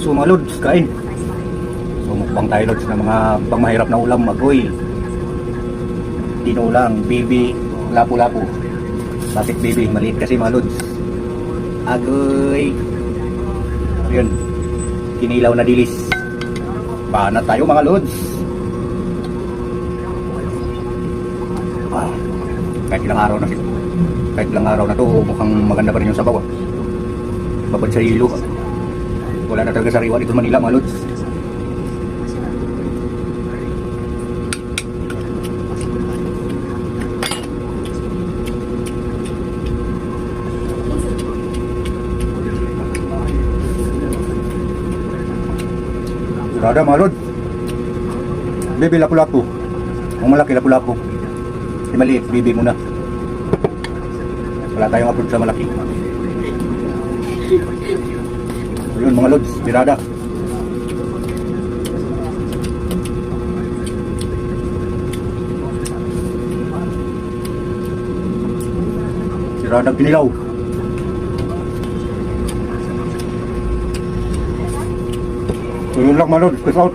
So mga lods, kain. So mukbang tayo lods ng mga pangmahirap na ulam. Agoy, tinulang, bibi, lapu-lapu. Bakit bibi? Maliit kasi mga lods. Agoy. Yun, kinilaw na dilis. Banat tayo mga lods. Kahit ilang araw na to, mukhang maganda pa rin yung sabaw. Babad sa ilo. Wala na talaga sariwa dito sa Manila mga lods. Rada mga lods. Bibi lapu-lapu. Kung malaki lapu-lapu. Si maliit, bibi muna. Wala tayong approve sa malaki. Ayun mga lods, birada. Biradang kinilaw. Ayun lang mga lods, peace out.